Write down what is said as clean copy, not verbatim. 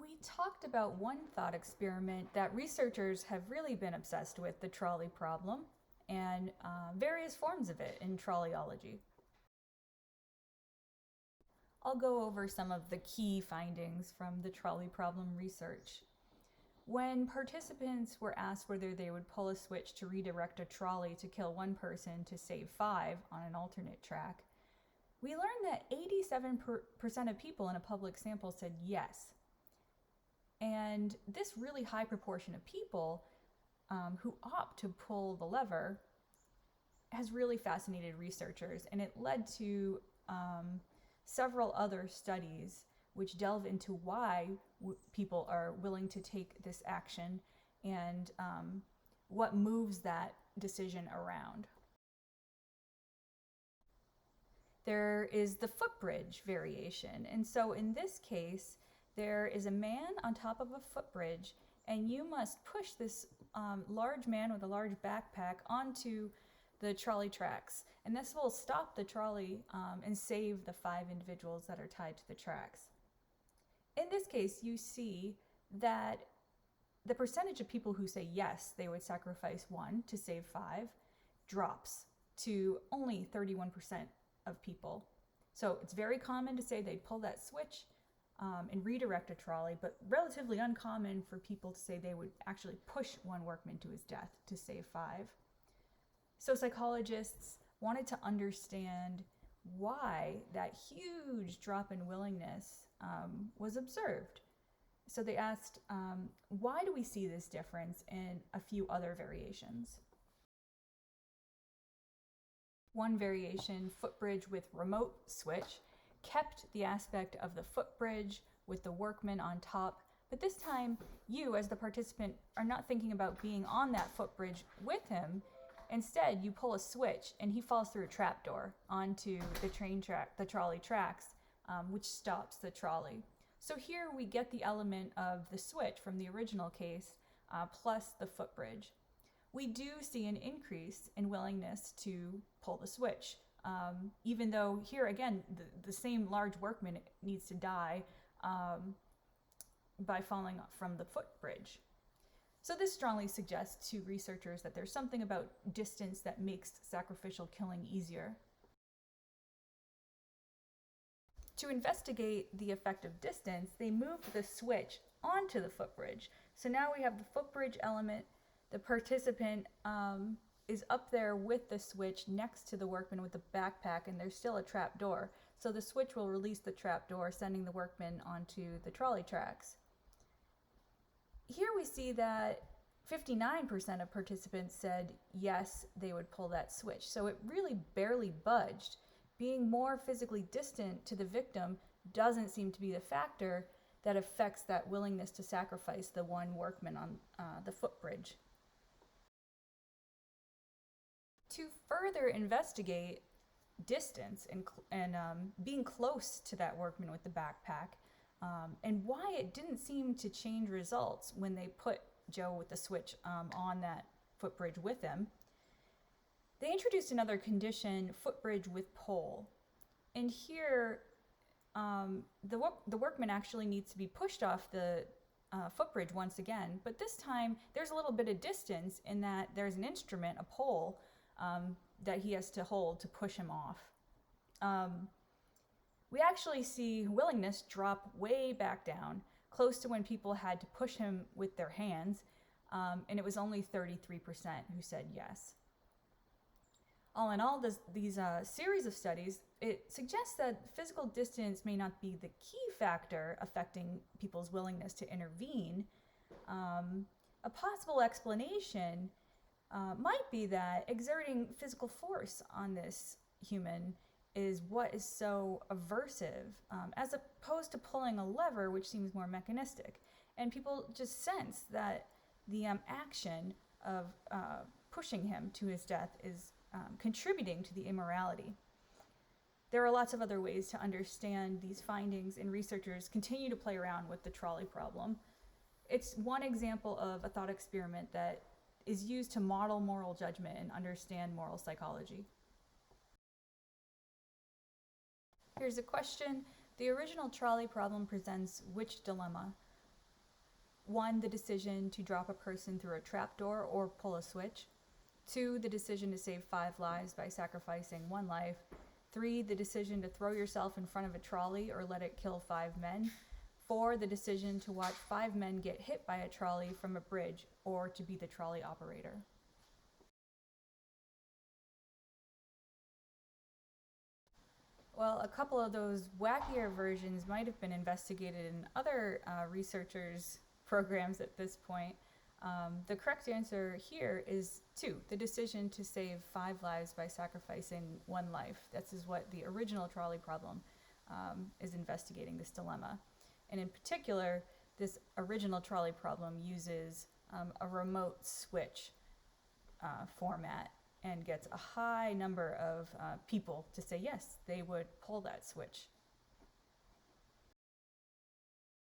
We talked about one thought experiment that researchers have really been obsessed with, the trolley problem, and various forms of it in trolleyology. I'll go over some of the key findings from the trolley problem research. When participants were asked whether they would pull a switch to redirect a trolley to kill one person to save 5 on an alternate track, we learned that 87% of people in a public sample said yes. And this really high proportion of people who opt to pull the lever has really fascinated researchers, and it led to several other studies which delve into why people are willing to take this action and what moves that decision around. There is the footbridge variation, and so in this case, there is a man on top of a footbridge, and you must push this large man with a large backpack onto the trolley tracks, and this will stop the trolley and save the 5 individuals that are tied to the tracks. In this case, you see that the percentage of people who say yes, they would sacrifice 1 to save 5, drops to only 31% of people. So it's very common to say they'd pull that switch and redirect a trolley, but relatively uncommon for people to say they would actually push one workman to his death to save 5. So psychologists wanted to understand why that huge drop in willingness was observed. So they asked, why do we see this difference in a few other variations? One variation, footbridge with remote switch, kept the aspect of the footbridge with the workman on top, but this time you as the participant are not thinking about being on that footbridge with him. Instead, you pull a switch and he falls through a trapdoor onto the trolley tracks, which stops the trolley. So here we get the element of the switch from the original case plus the footbridge. We do see an increase in willingness to pull the switch, even though here again the same large workman needs to die by falling from the footbridge. So this strongly suggests to researchers that there's something about distance that makes sacrificial killing easier. To investigate the effect of distance, they moved the switch onto the footbridge. So now we have the footbridge element. The participant is up there with the switch next to the workman with the backpack, and there's still a trap door. So the switch will release the trap door, sending the workman onto the trolley tracks. Here we see that 59% of participants said yes, they would pull that switch. So it really barely budged. Being more physically distant to the victim doesn't seem to be the factor that affects that willingness to sacrifice the one workman on the footbridge. To further investigate distance and being close to that workman with the backpack, and why it didn't seem to change results when they put Joe with the switch on that footbridge with him, they introduced another condition, footbridge with pole. And here, the workman actually needs to be pushed off the footbridge once again, but this time there's a little bit of distance in that there's an instrument, a pole, that he has to hold to push him off. We actually see willingness drop way back down, close to when people had to push him with their hands, and it was only 33% who said yes. All in all, these series of studies, it suggests that physical distance may not be the key factor affecting people's willingness to intervene. A possible explanation might be that exerting physical force on this human is what is so aversive, as opposed to pulling a lever, which seems more mechanistic. And people just sense that the action of pushing him to his death is contributing to the immorality. There are lots of other ways to understand these findings, and researchers continue to play around with the trolley problem. It's one example of a thought experiment that is used to model moral judgment and understand moral psychology. Here's a question. The original trolley problem presents which dilemma? 1, the decision to drop a person through a trapdoor or pull a switch. 2, the decision to save 5 lives by sacrificing 1 life. 3, the decision to throw yourself in front of a trolley or let it kill 5 men. 4, the decision to watch 5 men get hit by a trolley from a bridge or to be the trolley operator. Well, a couple of those wackier versions might have been investigated in other researchers' programs at this point. The correct answer here is 2, the decision to save 5 lives by sacrificing 1 life. This is what the original trolley problem is investigating, this dilemma. And in particular, this original trolley problem uses a remote switch format and gets a high number of people to say yes, they would pull that switch.